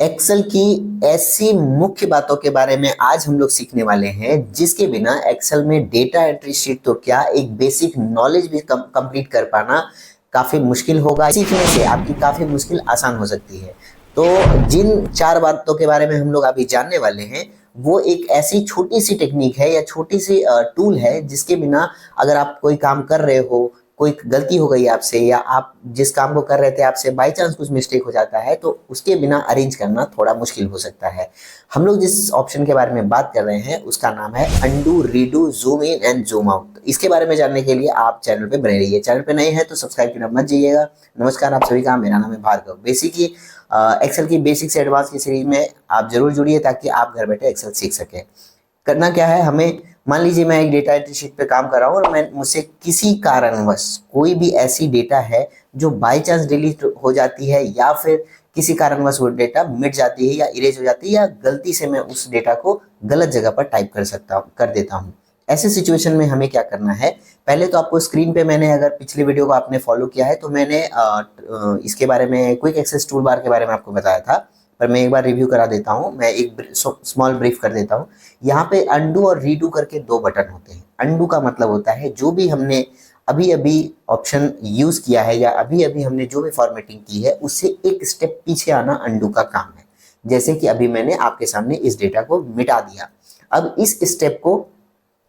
Excel की ऐसी मुख्य बातों के बारे में आज हम लोग सीखने वाले हैं जिसके बिना एक्सेल में डेटा एंट्री शीट तो क्या, एक बेसिक नॉलेज भी कंप्लीट कर पाना काफी मुश्किल होगा। सीखने से आपकी काफी मुश्किल आसान हो सकती है। तो जिन चार बातों के बारे में हम लोग अभी जानने वाले हैं वो एक ऐसी छोटी सी टेक्निक है या छोटी सी टूल है जिसके बिना अगर आप कोई काम कर रहे हो, कोई गलती हो गई आपसे या आप जिस काम को कर रहे थे आपसे बाई चांस कुछ मिस्टेक हो जाता है तो उसके बिना अरेंज करना थोड़ा मुश्किल हो सकता है। हम लोग जिस ऑप्शन के बारे में बात कर रहे हैं उसका नाम है undo, redo, zoom in and zoom out. इसके बारे में जानने के लिए आप चैनल पे बने रहिए। चैनल पे नए हैं तो सब्सक्राइब करना मत जाइएगा। नमस्कार आप सभी का, मेरा नाम है भार्गव। बेसिकली एक्सेल की बेसिक से एडवांस की सीरीज में आप जरूर जुड़िए ताकि आप घर बैठे एक्सेल सीख सकें। करना क्या है हमें, मान लीजिए मैं एक डेटा एंट्री शीट पे काम कर रहा हूँ और मैं मुझसे किसी कारणवश कोई भी ऐसी डेटा है जो बाय चांस डिलीट हो जाती है या फिर किसी कारणवश वो डेटा मिट जाती है या इरेज हो जाती है या गलती से मैं उस डेटा को गलत जगह पर टाइप कर देता हूँ। ऐसे सिचुएशन में हमें क्या करना है, पहले तो आपको स्क्रीन पे, मैंने अगर पिछले वीडियो को आपने फॉलो किया है तो मैंने इसके बारे में क्विक एक्सेस टूल बार के बारे में आपको बताया था, पर मैं एक बार रिव्यू करा देता हूँ। मैं एक स्मॉल ब्रीफ कर देता हूँ। यहाँ पे अंडू और रीडू करके दो बटन होते हैं। अंडू का मतलब होता है जो भी हमने अभी अभी ऑप्शन यूज किया है या अभी अभी हमने जो भी फॉर्मेटिंग की है उससे एक स्टेप पीछे आना अंडू का काम है। जैसे कि अभी मैंने आपके सामने इस डेटा को मिटा दिया। अब इस स्टेप को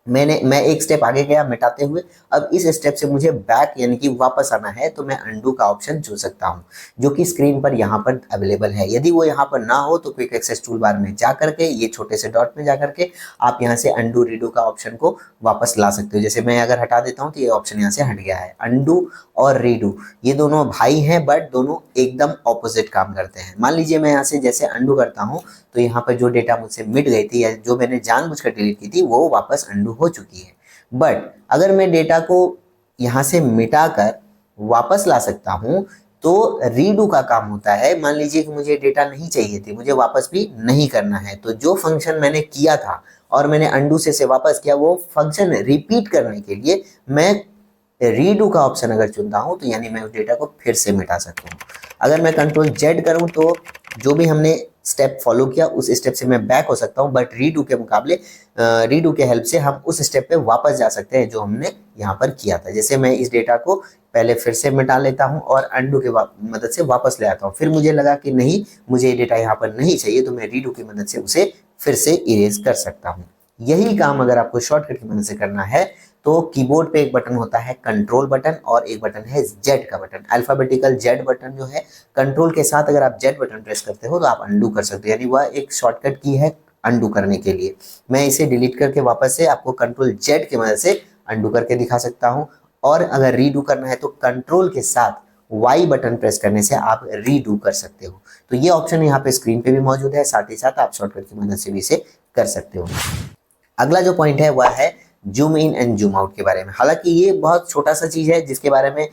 मैं एक स्टेप आगे गया मिटाते हुए, अब इस स्टेप से मुझे बैक यानी कि वापस आना है तो मैं अंडू का ऑप्शन चुन सकता हूं जो कि स्क्रीन पर यहाँ पर अवेलेबल है। यदि वो यहाँ पर ना हो तो क्विक एक्सेस टूल बार में जा करके ये छोटे से डॉट में जा करके आप यहाँ से अंडू रीडू का ऑप्शन को वापस ला सकते हो। जैसे मैं अगर हटा देता हूँ तो ये ऑप्शन यहाँ से हट गया है। अंडू और रीडू ये दोनों भाई हैं बट दोनों एकदम ऑपोजिट काम करते हैं। मान लीजिए मैं यहाँ से जैसे अंडू करता हूँ तो यहाँ पर जो डेटा मुझसे मिट गई थी या जो मैंने जानबूझकर डिलीट की थी वो वापस अंडू हो चुकी है। बट अगर मैं डेटा को यहाँ से मिटाकर वापस ला सकता हूँ तो रीडू का काम होता है। मान लीजिए कि मुझे डेटा नहीं चाहिए थी, मुझे वापस भी नहीं करना है, तो जो फंक्शन मैंने किया था और मैंने अंडू से वापस किया वो फंक्शन रिपीट करने के लिए मैं रीडू का ऑप्शन अगर चुनता हूं तो यानी मैं उस डेटा को फिर से मिटा सकता हूं। अगर मैं कंट्रोल जेड करूं तो जो भी हमने स्टेप फॉलो किया उस स्टेप से मैं बैक हो सकता हूं, बट रीडू के मुकाबले रीडू के हेल्प से हम उस स्टेप पे वापस जा सकते हैं जो हमने यहाँ पर किया था। जैसे मैं इस डेटा को पहले फिर से मिटा लेता हूँ और अंडू के मदद से वापस ले आता हूँ। फिर मुझे लगा कि नहीं, मुझे ये डेटा यहाँ पर नहीं चाहिए तो मैं रीडू की मदद से उसे फिर से इरेज कर सकता हूँ। यही काम अगर आपको शॉर्टकट की मदद से करना है तो कीबोर्ड पे एक बटन होता है कंट्रोल बटन और एक बटन है जेड का बटन। अल्फाबेटिकल जेड बटन जो है, कंट्रोल के साथ अगर आप जेड बटन प्रेस करते हो तो आप अंडू कर सकते हो, यानी वह एक शॉर्टकट की है अंडू करने के लिए। मैं इसे डिलीट करके वापस से आपको कंट्रोल जेड की मदद से अंडू करके दिखा सकता हूँ। और अगर रीडू करना है तो कंट्रोल के साथ वाई बटन प्रेस करने से आप रीडू कर सकते हो। तो ये ऑप्शन यहाँ पे स्क्रीन पे भी मौजूद है, साथ ही साथ आप शॉर्टकट की मदद से भी इसे कर सकते हो। अगला जो पॉइंट है वह है zoom in and zoom out के बारे में। हालांकि ये बहुत छोटा सा चीज है जिसके बारे में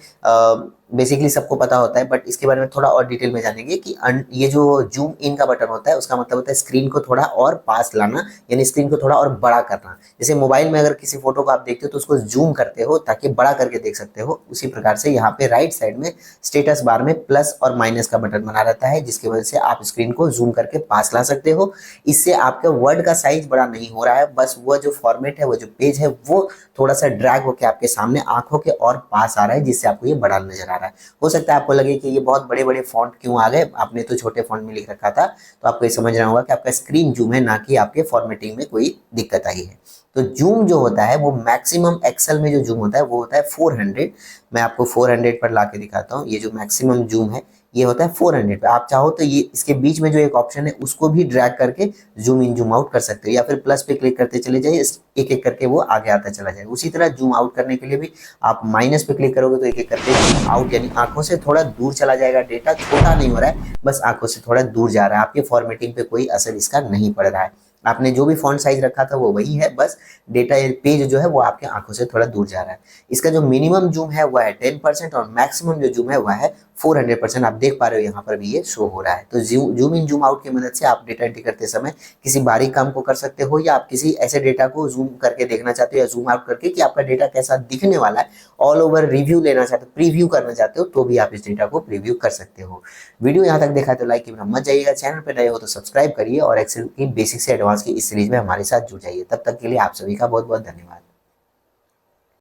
बेसिकली सबको पता होता है, बट इसके बारे में थोड़ा और डिटेल में जानेंगे कि ये जो जूम इन का बटन होता है उसका मतलब होता है स्क्रीन को थोड़ा और पास लाना, यानी स्क्रीन को थोड़ा और बड़ा करना। जैसे मोबाइल में अगर किसी फोटो को आप देखते हो तो उसको जूम करते हो ताकि बड़ा करके देख सकते हो, उसी प्रकार से यहाँ पे राइट साइड में स्टेटस बार में प्लस और माइनस का बटन बना रहता है जिसकी वजह से आप स्क्रीन को जूम करके पास ला सकते हो। इससे आपका वर्ड का साइज बड़ा नहीं हो रहा है, बस वो जो फॉर्मेट है, वो जो पेज है वो थोड़ा सा ड्रैग होकर आपके सामने आंखों के और पास आ रहा है जिससे आपको ये बड़ा नजर आ रहा है। हो सकता है आपको लगे कि ये बहुत बड़े बड़े फॉन्ट क्यों आ गए, आपने तो छोटे फॉन्ट में लिख रखा था, तो आपको ये समझना होगा कि आपका स्क्रीन जूम है, ना कि आपके फॉर्मेटिंग में कोई दिक्कत आई है। तो जूम जो होता है वो मैक्सिमम एक्सेल में जो जूम होता है वो होता है 400। मैं आपको 400 पर ला के दिखाता हूँ। ये जो मैक्सिमम जूम है ये होता है 400 पे। आप चाहो तो ये इसके बीच में जो एक ऑप्शन है उसको भी ड्रैग करके जूम इन जूम आउट कर सकते हो, या फिर प्लस पे क्लिक करते चले जाइए, एक एक करके वो आगे आता चला जाएगा। उसी तरह जूम आउट करने के लिए भी आप माइनस पे क्लिक करोगे तो एक एक करके जूम आउट, यानी आंखों से थोड़ा दूर चला जाएगा। डेटा छोटा नहीं हो रहा है, बस आंखों से थोड़ा दूर जा रहा है। आपके फॉर्मेटिंग पे कोई असर इसका नहीं पड़ रहा है। आपने जो भी फॉन्ट साइज रखा था वो वही है, बस डेटा पेज जो है वो आपके आंखों से थोड़ा दूर जा रहा है। इसका जो मिनिमम जूम है वह है 10% और मैक्सिमम जो जूम है वह है 400% आप देख पा रहे हो यहाँ पर भी ये शो हो रहा है। तो जूम इन जूम आउट की मदद से आप डेटा एंट्री करते समय किसी बारीक काम को कर सकते हो, या आप किसी ऐसे डेटा को जूम करके देखना चाहते हो या जूम आउट करके कि आपका डेटा कैसा दिखने वाला है, ऑल ओवर रिव्यू लेना चाहते हो, प्रीव्यू करना चाहते हो, तो भी आप इस डेटा को प्रीव्यू कर सकते हो। वीडियो यहाँ तक देखा है तो लाइक करना मत जाइएगा, चैनल पर नए हो तो सब्सक्राइब करिए और एक्सेल की बेसिक से एडवांस की इस सीरीज में हमारे साथ जुड़ जाइए। तब तक के लिए आप सभी का बहुत बहुत धन्यवाद।